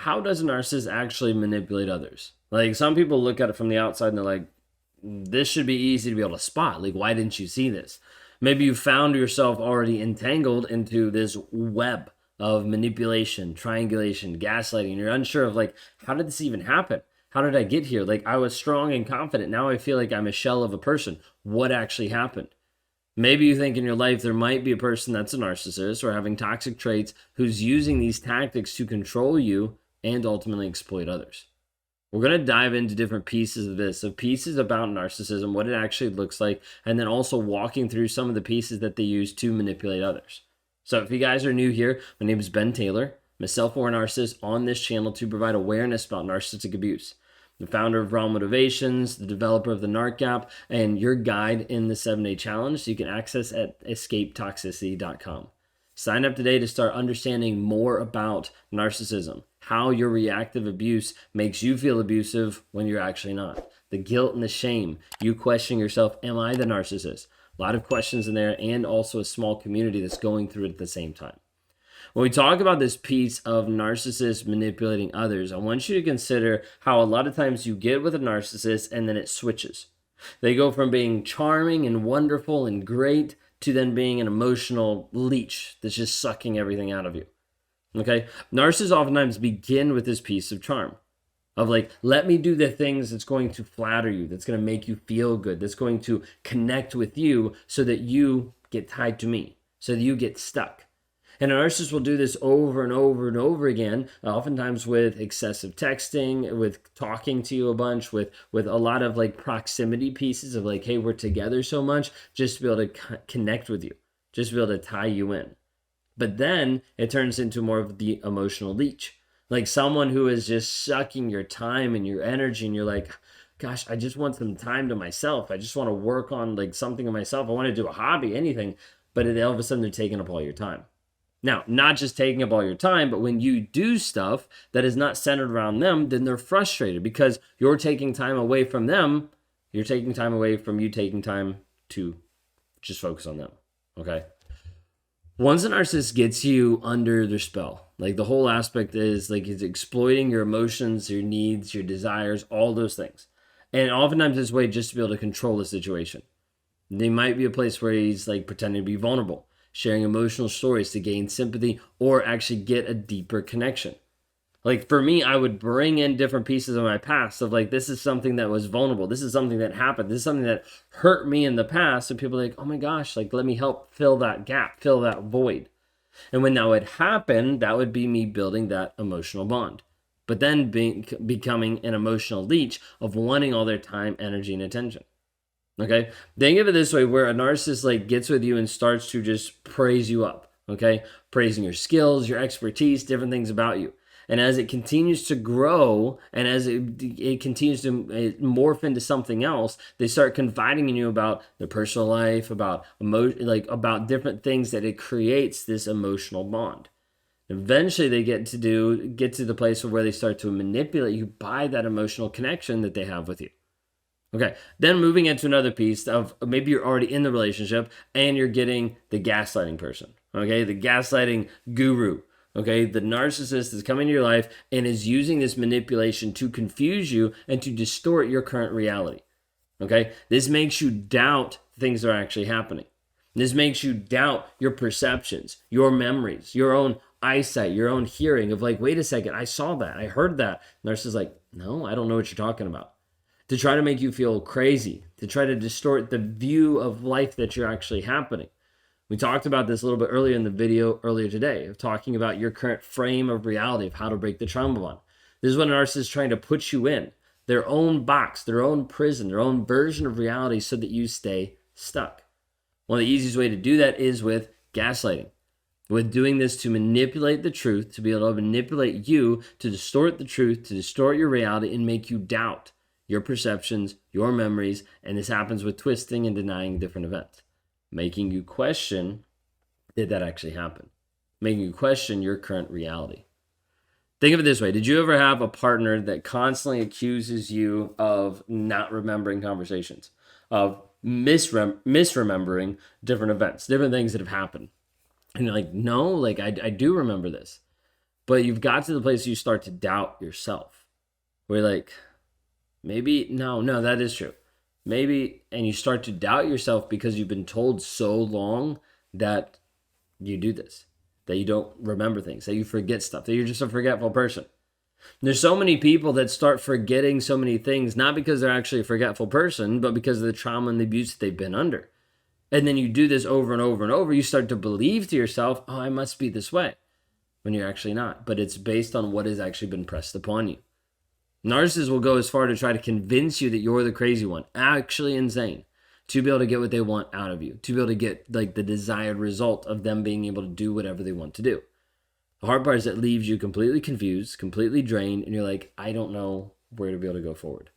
how does a narcissist actually manipulate others? Like, some people look at it from the outside and they're like, this should be easy to be able to spot. Like, why didn't you see this? Maybe you found yourself already entangled into this web of manipulation, triangulation, gaslighting, and you're unsure of like, how did this even happen? How did I get here? Like, I was strong and confident. Now I feel like I'm a shell of a person. What actually happened? Maybe you think in your life there might be a person that's a narcissist or having toxic traits who's using these tactics to control you and ultimately exploit others. We're going to dive into different pieces of this, of pieces about narcissism, what it actually looks like, and then also walking through some of the pieces that they use to manipulate others. So if you guys are new here, my name is Ben Taylor. I'm a self-aware narcissist on this channel to provide awareness about narcissistic abuse. The founder of Raw Motivations, the developer of the Narc app, and your guide in the 7-day challenge, so you can access at escapetoxicity.com. Sign up today to start understanding more about narcissism, how your reactive abuse makes you feel abusive when you're actually not. The guilt and the shame, you questioning yourself, am I the narcissist? A lot of questions in there, and also a small community that's going through it at the same time. When we talk about this piece of narcissists manipulating others, I want you to consider how a lot of times you get with a narcissist and then it switches. They go from being charming and wonderful and great to then being an emotional leech that's just sucking everything out of you. Okay? Narcissists oftentimes begin with this piece of charm. Of like, let me do the things that's going to flatter you, that's going to make you feel good, that's going to connect with you so that you get tied to me, so that you get stuck. And a narcissist will do this over and over and over again, oftentimes with excessive texting, with talking to you a bunch, with a lot of like proximity pieces of like, hey, we're together so much, just to be able to connect with you, just to be able to tie you in. But then it turns into more of the emotional leech. Like someone who is just sucking your time and your energy, and you're like, gosh, I just want some time to myself. I just want to work on like something of myself. I want to do a hobby, anything. But all of a sudden they're taking up all your time. Now, not just taking up all your time, but when you do stuff that is not centered around them, then they're frustrated because you're taking time away from them. You're taking time away from you taking time to just focus on them, okay? Once a narcissist gets you under their spell, like the whole aspect is like it's exploiting your emotions, your needs, your desires, all those things. And oftentimes it's a way just to be able to control the situation. They might be a place where he's like pretending to be vulnerable, sharing emotional stories to gain sympathy or actually get a deeper connection. Like for me, I would bring in different pieces of my past of like, this is something that was vulnerable. This is something that happened. This is something that hurt me in the past. And people are like, oh my gosh, like let me help fill that gap, fill that void. And when that would happen, that would be me building that emotional bond. But then becoming an emotional leech of wanting all their time, energy, and attention. Okay, think of it this way, where a narcissist like gets with you and starts to just praise you up, okay? Praising your skills, your expertise, different things about you. And as it continues to grow and as it continues to morph into something else, they start confiding in you about their personal life, about about different things that it creates this emotional bond. Eventually they get to the place where they start to manipulate you by that emotional connection that they have with you. Okay, then moving into another piece of maybe you're already in the relationship and you're getting the gaslighting person, okay? The gaslighting guru, okay? The narcissist is coming into your life and is using this manipulation to confuse you and to distort your current reality, okay? This makes you doubt things that are actually happening. This makes you doubt your perceptions, your memories, your own eyesight, your own hearing of like, wait a second, I saw that, I heard that. Narcissist is like, no, I don't know what you're talking about. To try to make you feel crazy, to try to distort the view of life that you're actually happening. We talked about this a little bit earlier in the video earlier today, of talking about your current frame of reality, of how to break the trauma bond. This is what a narcissist is trying to put you in, their own box, their own prison, their own version of reality so that you stay stuck. One of the easiest way to do that is with gaslighting. With doing this to manipulate the truth, to be able to manipulate you, to distort the truth, to distort your reality and make you doubt your perceptions, your memories, and this happens with twisting and denying different events. Making you question, did that actually happen? Making you question your current reality. Think of it this way. Did you ever have a partner that constantly accuses you of not remembering conversations, of misremembering different events, different things that have happened? And you're like, no, like I do remember this. But you've got to the place you start to doubt yourself. Where you're like, maybe, no, that is true. Maybe, and you start to doubt yourself because you've been told so long that you do this, that you don't remember things, that you forget stuff, that you're just a forgetful person. There's so many people that start forgetting so many things, not because they're actually a forgetful person, but because of the trauma and the abuse that they've been under. And then you do this over and over and over, you start to believe to yourself, oh, I must be this way, when you're actually not. But it's based on what has actually been pressed upon you. Narcissists will go as far to try to convince you that you're the crazy one, actually insane, to be able to get what they want out of you, to be able to get like the desired result of them being able to do whatever they want to do. The hard part is it leaves you completely confused, completely drained, and you're like, I don't know where to be able to go forward.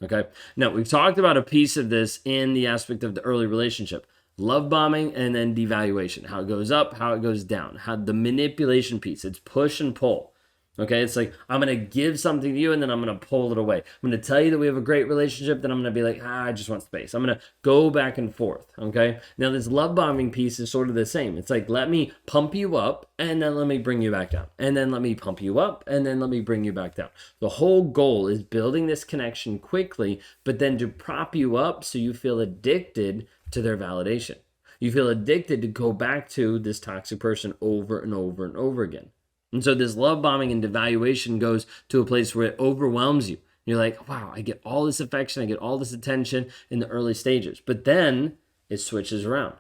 Okay? Now, we've talked about a piece of this in the aspect of the early relationship. Love bombing and then devaluation. How it goes up, how it goes down. How the manipulation piece. It's push and pull. Okay, it's like, I'm going to give something to you and then I'm going to pull it away. I'm going to tell you that we have a great relationship, then I'm going to be like, I just want space. I'm going to go back and forth, okay? Now, this love bombing piece is sort of the same. It's like, let me pump you up and then let me bring you back down. And then let me pump you up and then let me bring you back down. The whole goal is building this connection quickly, but then to prop you up so you feel addicted to their validation. You feel addicted to go back to this toxic person over and over and over again. And so this love bombing and devaluation goes to a place where it overwhelms you. You're like, wow, I get all this affection, I get all this attention in the early stages. But then it switches around.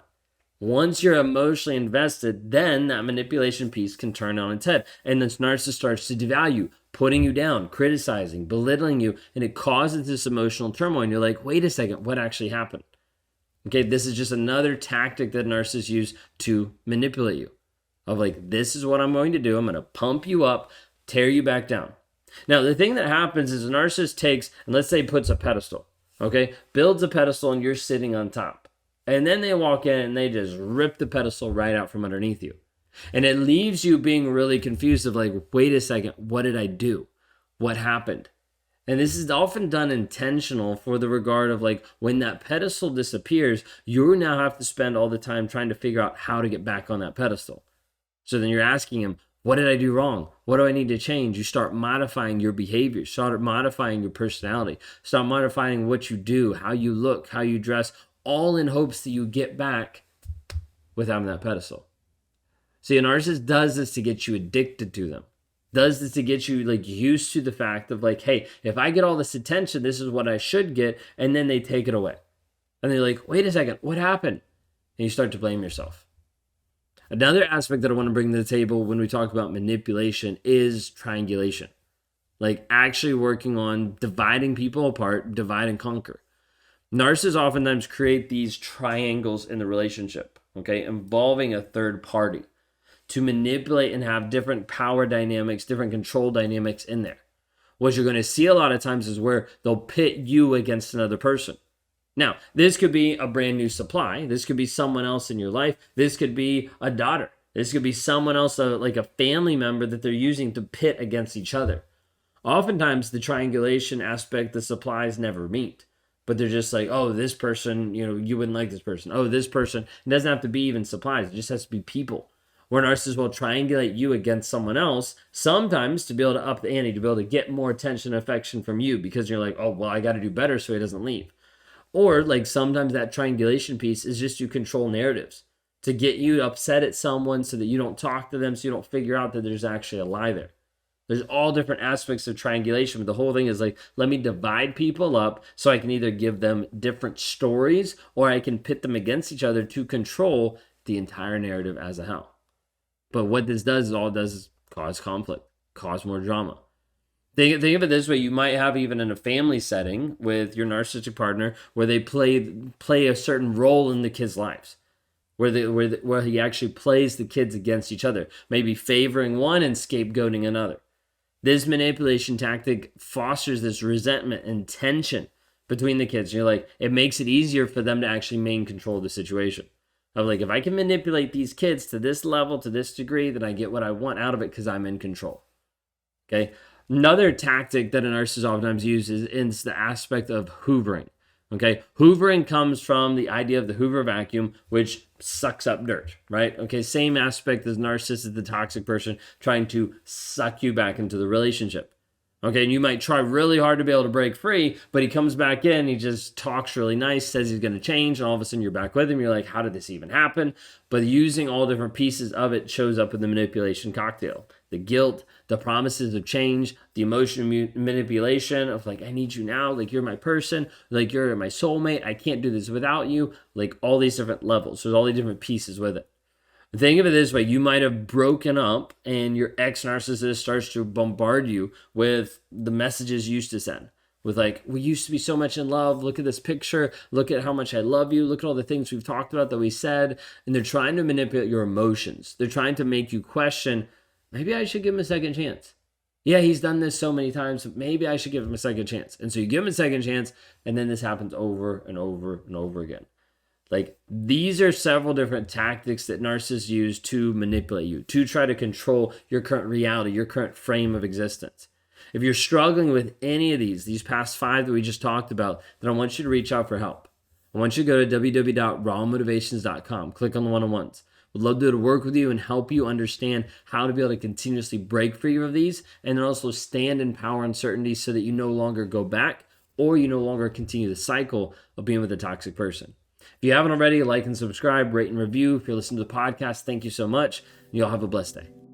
Once you're emotionally invested, then that manipulation piece can turn on its head. And this narcissist starts to devalue, putting you down, criticizing, belittling you, and it causes this emotional turmoil. And you're like, wait a second, what actually happened? Okay, this is just another tactic that narcissists use to manipulate you. Of like, this is what I'm going to do. I'm going to pump you up, tear you back down. Now, the thing that happens is a narcissist takes, and let's say puts a pedestal, okay? Builds a pedestal and you're sitting on top. And then they walk in and they just rip the pedestal right out from underneath you. And it leaves you being really confused of like, wait a second, what did I do? What happened? And this is often done intentional for the regard of like, when that pedestal disappears, you now have to spend all the time trying to figure out how to get back on that pedestal. So then you're asking him, what did I do wrong? What do I need to change? You start modifying your behavior, start modifying your personality, start modifying what you do, how you look, how you dress, all in hopes that you get back with having that pedestal. See, a narcissist does this to get you addicted to them. Does this to get you like used to the fact of like, hey, if I get all this attention, this is what I should get, and then they take it away. And they're like, wait a second, what happened? And you start to blame yourself. Another aspect that I want to bring to the table when we talk about manipulation is triangulation. Like actually working on dividing people apart, divide and conquer. Narcissists oftentimes create these triangles in the relationship, okay, involving a third party to manipulate and have different power dynamics, different control dynamics in there. What you're going to see a lot of times is where they'll pit you against another person. Now, this could be a brand new supply. This could be someone else in your life. This could be a daughter. This could be someone else, like a family member that they're using to pit against each other. Oftentimes, the triangulation aspect, the supplies never meet. But they're just like, oh, this person, you wouldn't like this person. Oh, this person. It doesn't have to be even supplies. It just has to be people. Where narcissists will triangulate you against someone else, sometimes to be able to up the ante, to be able to get more attention and affection from you because you're like, oh, well, I got to do better so he doesn't leave. Or like sometimes that triangulation piece is just to control narratives, to get you upset at someone so that you don't talk to them, so you don't figure out that there's actually a lie there. There's all different aspects of triangulation, but the whole thing is like, let me divide people up so I can either give them different stories or I can pit them against each other to control the entire narrative as a whole. But what this does is cause conflict, cause more drama. Think of it this way. You might have even in a family setting with your narcissistic partner where they play a certain role in the kids' lives, where he actually plays the kids against each other, maybe favoring one and scapegoating another. This manipulation tactic fosters this resentment and tension between the kids. You're like, it makes it easier for them to actually maintain control of the situation. Of like, if I can manipulate these kids to this level, to this degree, then I get what I want out of it because I'm in control. Okay. Another tactic that a narcissist oftentimes uses is the aspect of hoovering. Okay, hoovering comes from the idea of the Hoover vacuum, which sucks up dirt, right? Okay, same aspect as narcissist, the toxic person trying to suck you back into the relationship. Okay, and you might try really hard to be able to break free, but he comes back in, he just talks really nice, says he's going to change, and all of a sudden you're back with him. You're like, how did this even happen? But using all different pieces of it shows up in the manipulation cocktail. The guilt, the promises of change, the emotional manipulation of like, I need you now, like you're my person, like you're my soulmate, I can't do this without you, like all these different levels. There's all these different pieces with it. Think of it this way, you might have broken up and your ex-narcissist starts to bombard you with the messages you used to send. With like, we used to be so much in love, look at this picture, look at how much I love you, look at all the things we've talked about that we said. And they're trying to manipulate your emotions. They're trying to make you question, maybe I should give him a second chance. Yeah, he's done this so many times, but maybe I should give him a second chance. And so you give him a second chance, and then this happens over and over and over again. Like, these are several different tactics that narcissists use to manipulate you, to try to control your current reality, your current frame of existence. If you're struggling with any of these past 5 that we just talked about, then I want you to reach out for help. I want you to go to www.rawmotivations.com, click on the one-on-ones. Would love to be able to work with you and help you understand how to be able to continuously break free of these and then also stand in power and certainty so that you no longer go back or you no longer continue the cycle of being with a toxic person. If you haven't already, like and subscribe, rate and review. If you're listening to the podcast, thank you so much. You all have a blessed day.